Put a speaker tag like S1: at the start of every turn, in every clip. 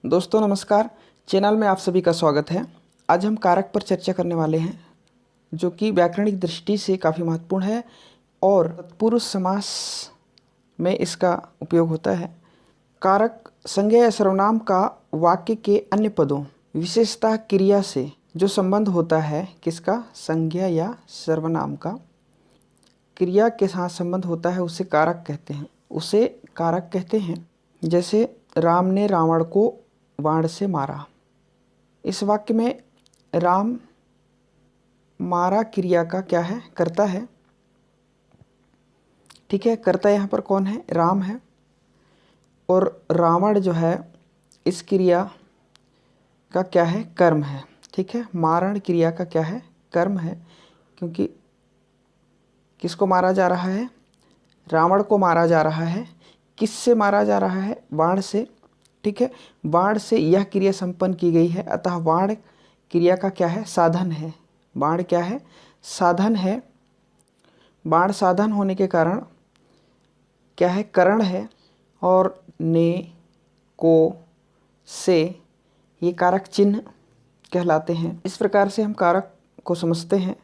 S1: दोस्तों नमस्कार, चैनल में आप सभी का स्वागत है। आज हम कारक पर चर्चा करने वाले हैं जो कि व्याकरणिक दृष्टि से काफ़ी महत्वपूर्ण है और तत्पुरुष समास में इसका उपयोग होता है। कारक संज्ञा या सर्वनाम का वाक्य के अन्य पदों विशेषतः क्रिया से जो संबंध होता है, किसका? संज्ञा या सर्वनाम का क्रिया के साथ संबंध होता है, उसे कारक कहते हैं। जैसे राम ने रावण को बाण से मारा। इस वाक्य में राम मारा क्रिया का क्या है? कर्ता है। ठीक है, कर्ता यहाँ पर कौन है? राम है। और रावण जो है इस क्रिया का क्या है? कर्म है। ठीक है, मारण क्रिया का क्या है? कर्म है, क्योंकि किसको मारा जा रहा है? रावण को मारा जा रहा है। किससे मारा जा रहा है? बाण से। ठीक है, बाण से यह क्रिया संपन्न की गई है, अतः बाण क्रिया का क्या है? साधन है। बाण क्या है? साधन है। बाण साधन होने के कारण क्या है? करण है। और ने, को, से ये कारक चिन्ह कहलाते हैं। इस प्रकार से हम कारक को समझते हैं।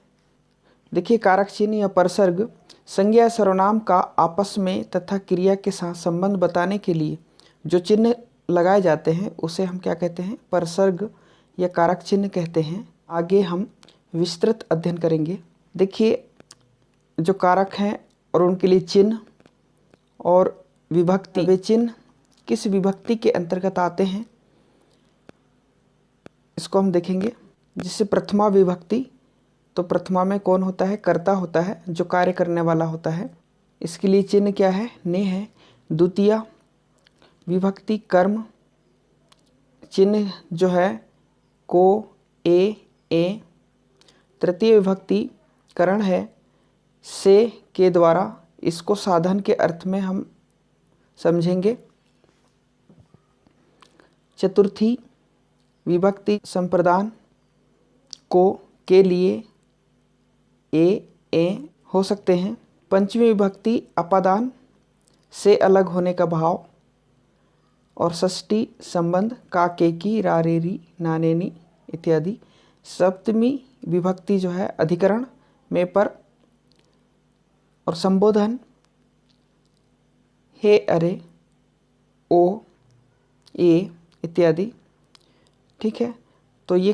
S1: देखिए, कारक चिन्ह या परसर्ग संज्ञा सर्वनाम का आपस में तथा क्रिया के साथ संबंध बताने के लिए जो चिन्ह लगाए जाते हैं उसे हम क्या कहते हैं? परसर्ग या कारक चिन्ह कहते हैं। आगे हम विस्तृत अध्ययन करेंगे। देखिए, जो कारक हैं और उनके लिए चिन्ह और विभक्ति, वे चिन्ह किस विभक्ति के अंतर्गत आते हैं इसको हम देखेंगे। जिससे प्रथमा विभक्ति, तो प्रथमा में कौन होता है? कर्ता होता है, जो कार्य करने वाला होता है। इसके लिए चिन्ह क्या है? ने है। द्वितीया विभक्ति कर्म, चिन्ह जो है को, ए। तृतीय विभक्ति करण है, से के द्वारा। इसको साधन के अर्थ में हम समझेंगे। चतुर्थी विभक्ति संप्रदान, को के लिए ए हो सकते हैं। पंचमी विभक्ति अपादान, से अलग होने का भाव। और षष्ठी संबंध, का, के, की, रा, रे, री, ना, ने, नी इत्यादि। सप्तमी विभक्ति जो है अधिकरण में पर और संबोधन, हे, अरे, ओ, ए इत्यादि। ठीक है, तो ये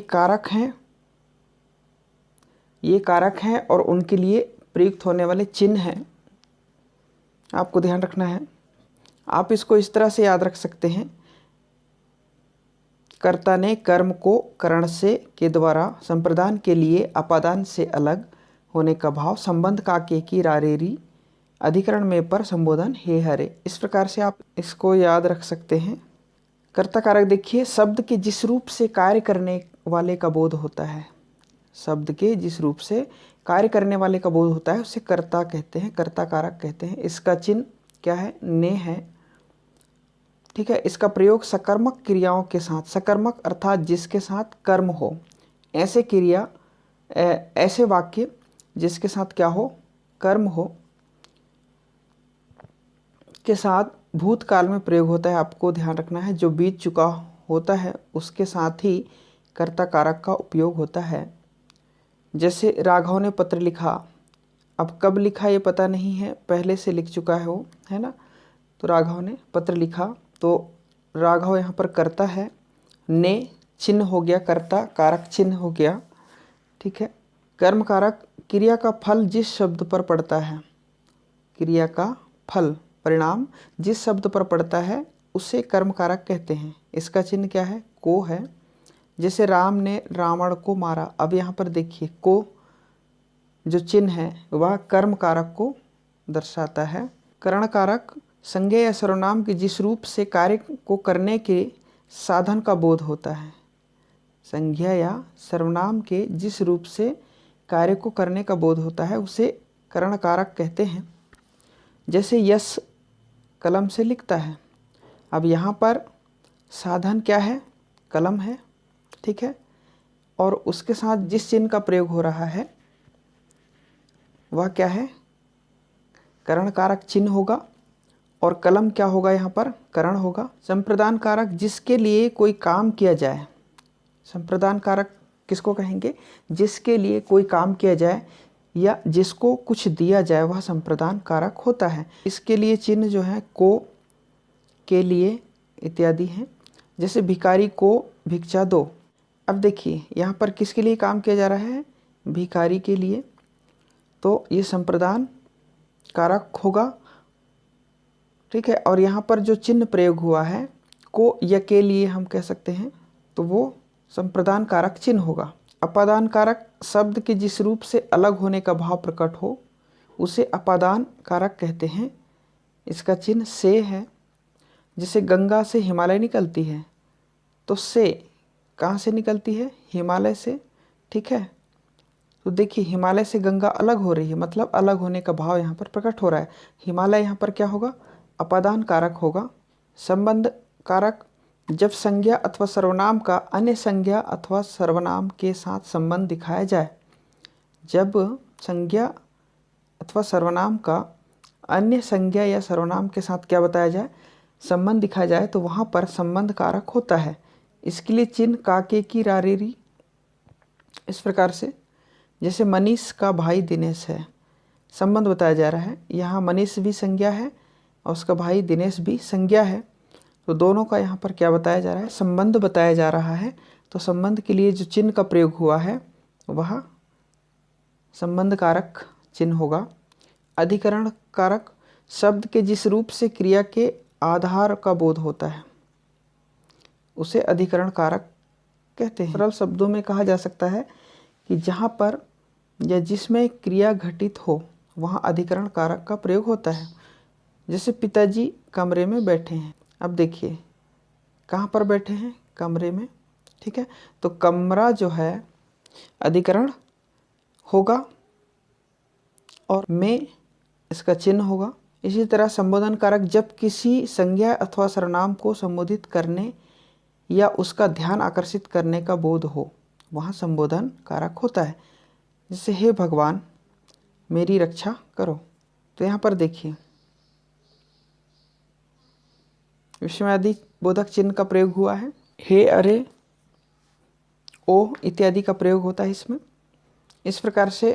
S1: कारक हैं और उनके लिए प्रयुक्त होने वाले चिन्ह हैं। आपको ध्यान रखना है। आप इसको इस तरह से याद रख सकते हैं। कर्ता ने कर्म को करण से के द्वारा संप्रदान के लिए अपादान से अलग होने का भाव। संबंध, का, के, की, रा, रे, री। अधिकरण में पर संबोधन, हे, हरे। इस प्रकार से आप इसको याद रख सकते हैं। कर्ता कारक देखिए, शब्द के जिस रूप से कार्य करने वाले का बोध होता है, शब्द के जिस रूप से कार्य करने वाले का बोध होता है उसे कर्ता कहते हैं, कर्ता कारक कहते हैं। इसका चिन्ह क्या है? ने है। ठीक है, इसका प्रयोग सकर्मक क्रियाओं के साथ, सकर्मक अर्थात जिसके साथ कर्म हो, ऐसे क्रिया ऐसे वाक्य जिसके साथ क्या हो? कर्म हो, के साथ भूतकाल में प्रयोग होता है। आपको ध्यान रखना है, जो बीत चुका होता है उसके साथ ही कर्ता कारक का उपयोग होता है। जैसे राघव ने पत्र लिखा। अब कब लिखा ये पता नहीं है, पहले से लिख चुका है वो, है ना। तो राघव ने पत्र लिखा, तो राघव यहाँ पर कर्ता है। ने चिन्ह हो गया, कर्ता कारक चिन्ह हो गया। ठीक है, कर्म कारक क्रिया का फल जिस शब्द पर पड़ता है, क्रिया का फल परिणाम जिस शब्द पर पड़ता है उसे कर्म कारक कहते हैं। इसका चिन्ह क्या है? को है। जैसे राम ने रावण को मारा। अब यहाँ पर देखिए, को जो चिन्ह है वह कर्म कारक को दर्शाता है। करण कारक संज्ञा या सर्वनाम के जिस रूप से कार्य को करने के साधन का बोध होता है, संज्ञा या सर्वनाम के जिस रूप से कार्य को करने का बोध होता है उसे करण कारक कहते हैं। जैसे यश कलम से लिखता है। अब यहाँ पर साधन क्या है? कलम है। ठीक है, और उसके साथ जिस चिन्ह का प्रयोग हो रहा है वह क्या है? करण कारक चिन्ह होगा। और कलम क्या होगा यहाँ पर, करण होगा। संप्रदान कारक जिसके लिए कोई काम किया जाए, संप्रदान कारक किसको कहेंगे, जिसके लिए कोई काम किया जाए या जिसको कुछ दिया जाए वह संप्रदान कारक होता है। इसके लिए चिन्ह जो है को, के लिए इत्यादि हैं। जैसे भिखारी को भिक्षा दो। अब देखिए यहाँ पर किसके लिए काम किया जा रहा है, भिखारी के लिए, तो ये संप्रदान कारक होगा। ठीक है, और यहाँ पर जो चिन्ह प्रयोग हुआ है को या के लिए हम कह सकते हैं, तो वो संप्रदान कारक चिन्ह होगा। अपादान कारक शब्द के जिस रूप से अलग होने का भाव प्रकट हो उसे अपादान कारक कहते हैं। इसका चिन्ह से है। जैसे गंगा से हिमालय निकलती है, तो से कहाँ से निकलती है, हिमालय से। ठीक है, तो देखिए हिमालय से गंगा अलग हो रही है, मतलब अलग होने का भाव यहाँ पर प्रकट हो रहा है। हिमालय यहाँ पर क्या होगा, अपादान कारक होगा। संबंध कारक जब संज्ञा अथवा सर्वनाम का अन्य संज्ञा अथवा सर्वनाम के साथ संबंध दिखाया जाए, जब संज्ञा अथवा सर्वनाम का अन्य संज्ञा या सर्वनाम के साथ क्या बताया जाए, संबंध दिखाया जाए, तो वहाँ पर संबंध कारक होता है। इसके लिए चिन्ह काके की रारेरी, इस प्रकार से। जैसे मनीष का भाई दिनेश है, संबंध बताया जा रहा है। यहाँ मनीष भी संज्ञा है और उसका भाई दिनेश भी संज्ञा है, तो दोनों का यहाँ पर क्या बताया जा रहा है, संबंध बताया जा रहा है। तो संबंध के लिए जो चिन्ह का प्रयोग हुआ है वह संबंध कारक चिन्ह होगा। अधिकरण कारक शब्द के जिस रूप से क्रिया के आधार का बोध होता है उसे अधिकरण कारक कहते हैं। सरल शब्दों में कहा जा सकता है कि जहाँ पर या जिसमें क्रिया घटित हो वहाँ अधिकरण कारक का प्रयोग होता है। जैसे पिताजी कमरे में बैठे हैं। अब देखिए कहाँ पर बैठे हैं, कमरे में। ठीक है, तो कमरा जो है अधिकरण होगा और में इसका चिन्ह होगा। इसी तरह संबोधन कारक जब किसी संज्ञा अथवा सर्वनाम को संबोधित करने या उसका ध्यान आकर्षित करने का बोध हो वहाँ संबोधन कारक होता है। जैसे हे भगवान मेरी रक्षा करो, तो यहाँ पर देखिए विस्मयादि बोधक चिन्ह का प्रयोग हुआ है। हे, अरे, ओ इत्यादि का प्रयोग होता है इसमें। इस प्रकार से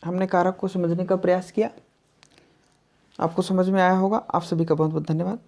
S1: हमने कारक को समझने का प्रयास किया। आपको समझ में आया होगा। आप सभी का बहुत बहुत धन्यवाद।